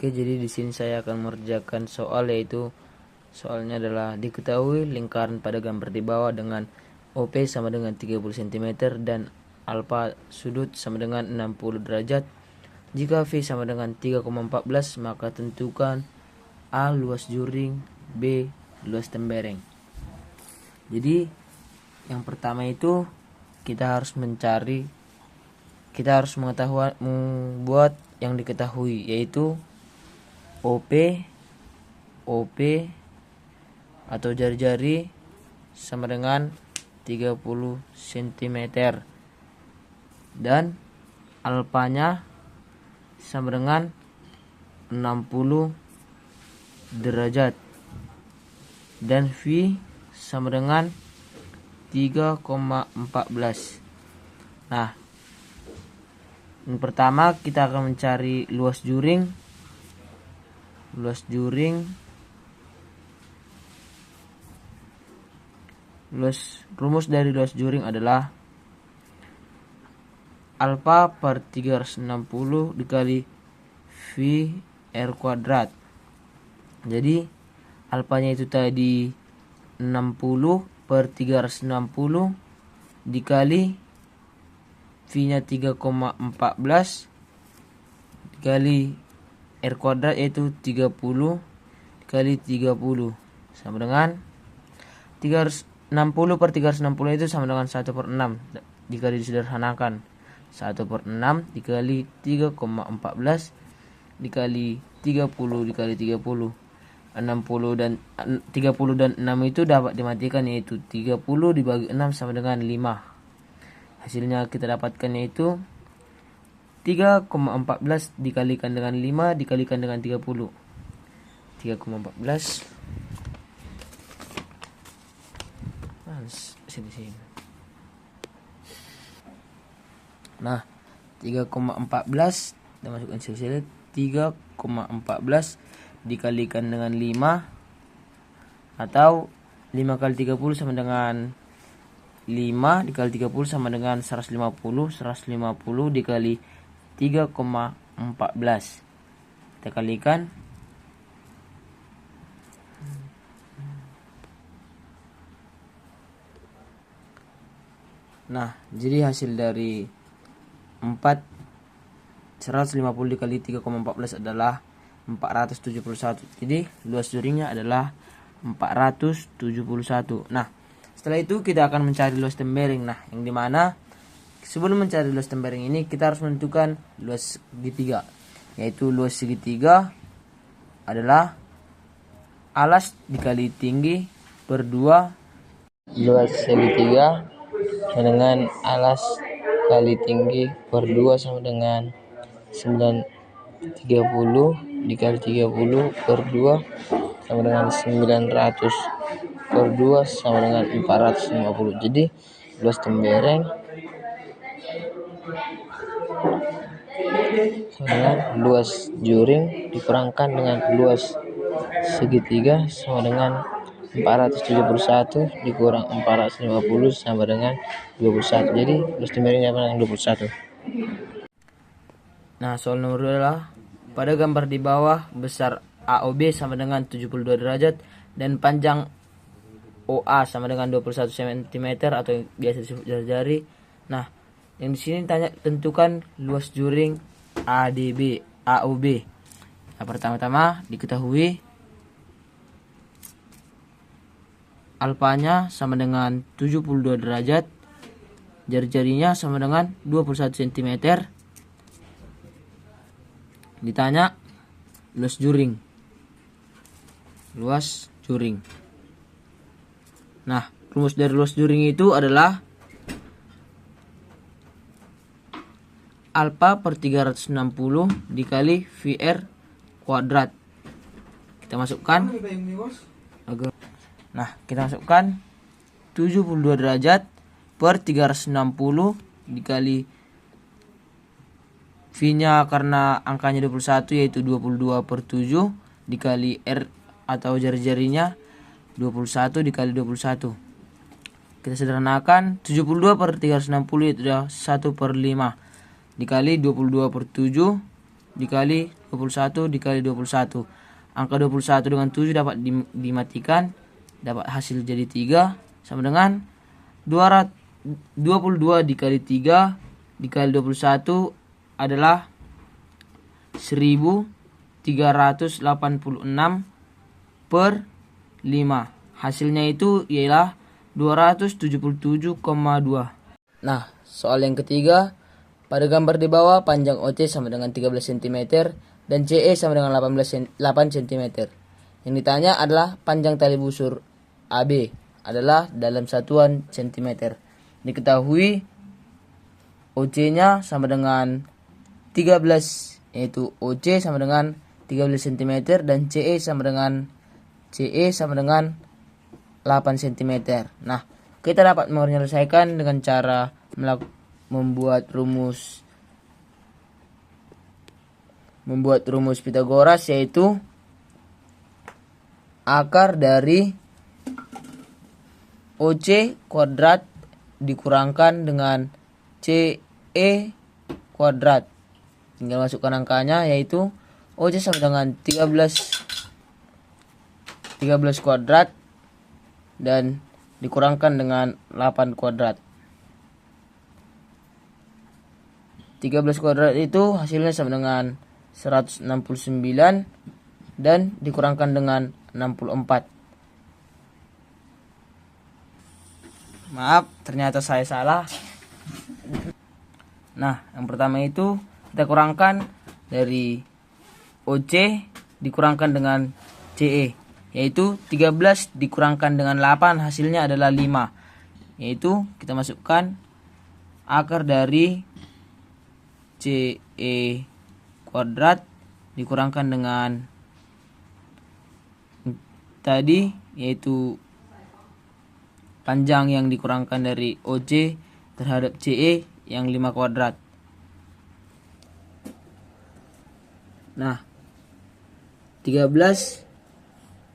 Oke, jadi di sini saya akan mengerjakan soal, yaitu soalnya adalah diketahui lingkaran pada gambar di bawah dengan OP sama dengan 30 cm dan alfa sudut sama dengan 60 derajat. Jika V sama dengan 3,14, maka tentukan A luas juring, B luas tembereng. Jadi yang pertama itu kita harus mengetahui membuat yang diketahui, yaitu OP atau jari-jari sama dengan 30 cm dan alfanya sama dengan 60 derajat dan V sama dengan 3,14. Nah, yang pertama kita akan mencari luas juring. Rumus dari luas juring adalah alfa per 360 dikali V R kuadrat. Jadi alfanya itu tadi 60 per 360 dikali V nya 3,14 dikali R kuadrat, yaitu 30 dikali 30 sama dengan 360 per 360 itu sama dengan 1 per 6. Jika disederhanakan, 1 per 6 dikali 3,14 dikali 30 dikali 30. 60 dan 30 dan 6 itu dapat dimatikan, yaitu 30 dibagi 6 sama dengan 5. Hasilnya kita dapatkan yaitu 3,14 dikalikan dengan 5 dikalikan dengan 30. 3,14 sini. Nah, 3,14 kita masukkan sini. 3,14 dikalikan dengan 5 atau 5 kali 30 sama dengan 5 dikali 30 sama dengan 150 dikali 3,14 kita kalikan. Nah, jadi hasil dari 150 dikali 3,14 adalah 471. Jadi luas juringnya adalah 471. Nah, setelah itu kita akan mencari luas tembereng. Nah, yang dimana sebelum mencari luas tembereng ini kita harus menentukan luas segitiga, yaitu luas segitiga adalah alas dikali tinggi per 2. Luas segitiga sama dengan alas kali tinggi per 2 sama dengan 930 dikali 30 per 2 sama dengan 900 per 2 sama dengan 450. Jadi luas tembereng sama dengan luas juring dikurangkan dengan luas segitiga sama dengan 471 dikurang 450 sama dengan 21. Jadi luas temberengnya sama dengan 21. Nah, soal nomor 2 adalah pada gambar di bawah besar AOB sama dengan 72 derajat dan panjang OA sama dengan 21 cm atau yang biasa disebut jari-jari. Nah, yang di sini tentukan luas juring AOB. Nah, pertama-tama diketahui alfanya sama dengan 72 derajat, jari-jarinya sama dengan 21 cm. Ditanya luas juring. Nah, rumus dari luas juring itu adalah alfa per 360 dikali VR kuadrat. Kita masukkan. Nah, kita masukkan 72 derajat per 360 dikali V-nya karena angkanya 21, yaitu 22 per 7 dikali R atau jari-jarinya 21 dikali 21. Kita sederhanakan, 72 per 360 itu adalah 1 per 5 dikali 22 per 7 dikali 21 dikali 21. Angka 21 dengan 7 dapat dimatikan, dapat hasil jadi 3 sama dengan 22 dikali 3 dikali 21 adalah 1386 per 5. Hasilnya itu ialah 277,2. Nah, soal yang ketiga, pada gambar di bawah panjang OC sama dengan 13 cm dan CE sama dengan 8 cm. Yang ditanya adalah panjang tali busur AB adalah dalam satuan cm. Diketahui OC-nya sama dengan 13, yaitu OC sama dengan 13 cm dan CE sama dengan 8 cm. Nah, kita dapat menyelesaikan dengan cara membuat rumus Pythagoras, yaitu akar dari OC kuadrat dikurangkan dengan CE kuadrat. Tinggal masukkan angkanya, yaitu OC sama dengan 13 kuadrat dan dikurangkan dengan 8 kuadrat. 13 kuadrat itu hasilnya sama dengan 169 dan dikurangkan dengan 64. Maaf, ternyata saya salah. Nah, yang pertama itu kita kurangkan dari OC dikurangkan dengan CE, yaitu 13 dikurangkan dengan 8 hasilnya adalah 5. Yaitu kita masukkan akar dari CE kuadrat dikurangkan dengan tadi, yaitu panjang yang dikurangkan dari OC terhadap CE yang 5 kuadrat. Nah, 13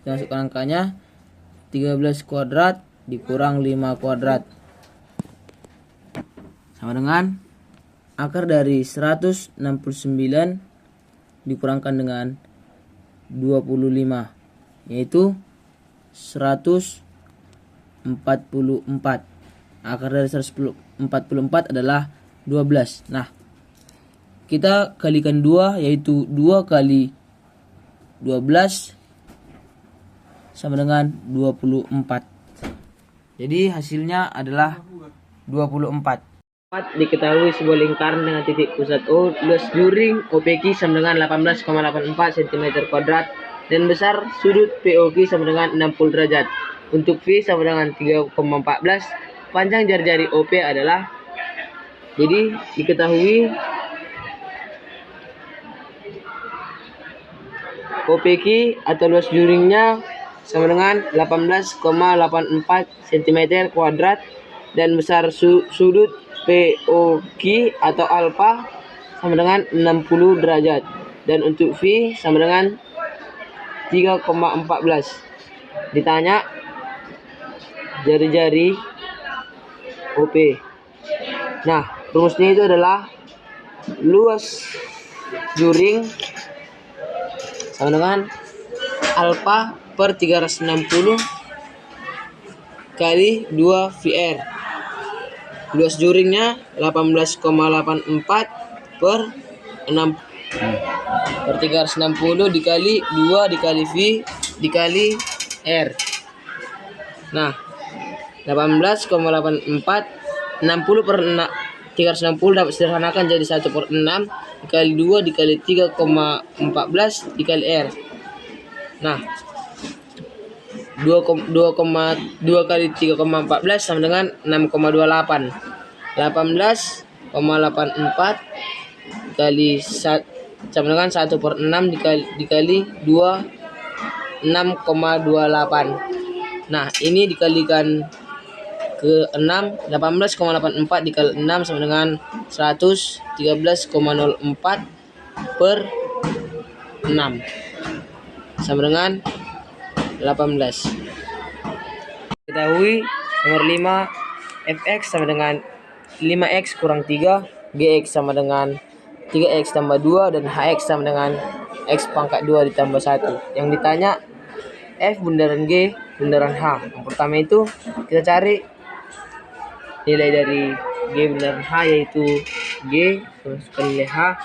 kita masukkan angkanya, 13 kuadrat dikurang 5 kuadrat sama dengan akar dari 169 dikurangkan dengan 25, yaitu 144. Akar dari 144 adalah 12. Nah, kita kalikan 2, yaitu 2 kali 12 sama dengan 24. Jadi hasilnya adalah 24. Diketahui sebuah lingkaran dengan titik pusat O, luas juring OPQ sama dengan 18,84 cm kuadrat dan besar sudut POQ sama dengan 60 derajat. Untuk V sama dengan 3,14. Panjang jari-jari OP adalah, jadi diketahui OPQ atau luas juringnya sama dengan 18,84 cm kuadrat dan besar sudut POQ atau alfa sama dengan 60 derajat. Dan untuk V sama dengan 3,14. Ditanya jari-jari OP. Nah, rumusnya itu adalah luas juring sama dengan alfa per 360 kali 2 VR. Luas juringnya 18,84 per 6 per 360 dikali 2 dikali V dikali R. Nah, 18,84 60 per 360 dapat sederhanakan jadi 1 per 6 dikali 2 dikali 3,14 dikali R. Nah, 2 kali 3,14 sama dengan 6,28. 18,84 dikali sama dengan 1 per 6 dikali 2, 6,28. Nah, ini dikalikan ke 6, 18,84 dikali 6 sama dengan 113,04 per 6 sama dengan 18. Ketahui nomor 5, fx sama dengan 5x kurang 3, gx sama dengan 3x tambah 2 dan hx sama dengan x pangkat 2 ditambah 1. Yang ditanya F bundaran G bundaran H. Yang pertama itu kita cari nilai dari G bundaran H, yaitu G, kita masukkan nilai H,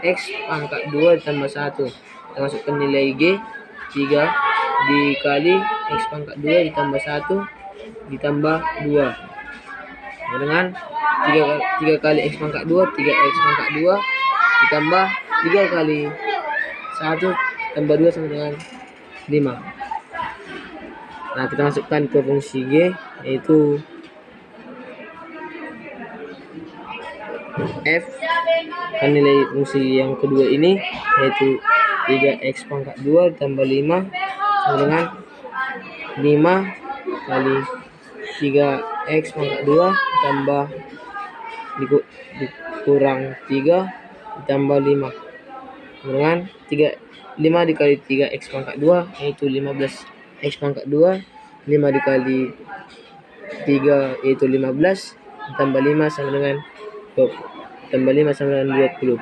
X pangkat 2 ditambah 1. Kita masukkan nilai G, 3 dikali X pangkat 2 ditambah 1 ditambah 2. Dengan 3 kali X pangkat 2, 3X pangkat 2 ditambah 3 kali 1 tambah 2 sama dengan 5. Nah, kita masukkan ke fungsi G, yaitu F kan nilai fungsi yang kedua ini, yaitu 3x pangkat 2 ditambah 5 sama dengan 5 kali 3x pangkat 2 ditambah dikurang 3 ditambah 5 sama dengan 5 dikali 3x pangkat 2, yaitu 15x pangkat 2, 5 dikali 3 yaitu 15 ditambah 5 sama dengan 20,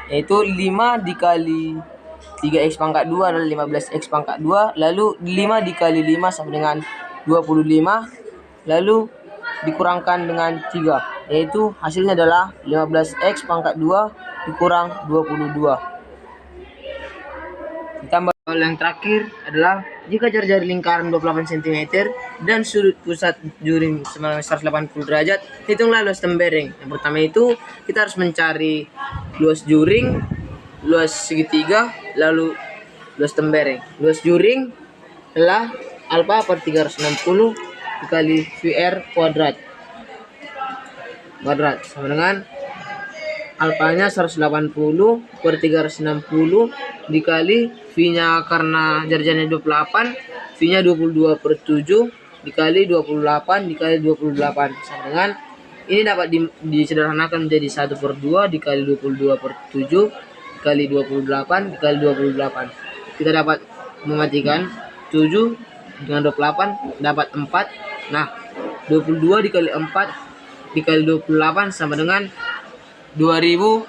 yaitu 5 dikali 3x pangkat 2 adalah 15x pangkat 2, lalu 5 dikali 5 sama dengan 25, lalu dikurangkan dengan 3, yaitu hasilnya adalah 15x pangkat 2 dikurang 22. Ditambah yang terakhir adalah jika jari-jari lingkaran 28 cm dan sudut pusat juring 180 derajat, hitunglah luas tembereng. Yang pertama itu kita harus mencari luas juring, luas segitiga, lalu luas tembereng. Luas juring adalah alfa per 360 dikali VR kuadrat sama dengan alfanya 180 per 360 dikali V-nya karena jari-jarinya 28, V-nya 22 per 7 dikali 28 dikali 28 sama dengan ini dapat disederhanakan menjadi 1 per 2 dikali 22 per 7 dikali 28 dikali 28. Kita dapat mematikan 7 dengan 28 dapat 4. Nah, 22 dikali 4 dikali 28 sama dengan 2464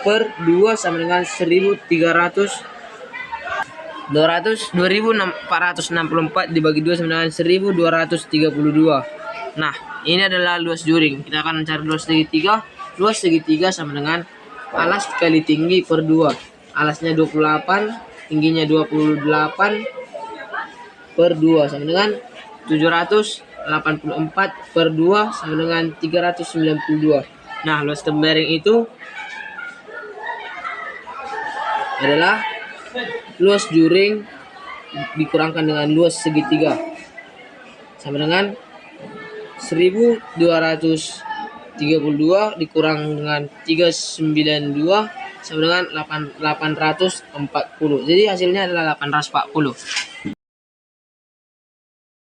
per 2 sama dengan 2464 dibagi 2 sama dengan 1232. Nah, ini adalah luas juring. Kita akan mencari luas segitiga. Luas segitiga sama dengan alas kali tinggi per 2. Alasnya 28, tingginya 28 per 2 sama dengan 784 per 2 sama dengan 392. Nah, luas tembereng itu adalah luas juring dikurangkan dengan luas segitiga sama dengan 1232 dikurang dengan 392 sama dengan 840. Jadi hasilnya adalah 840.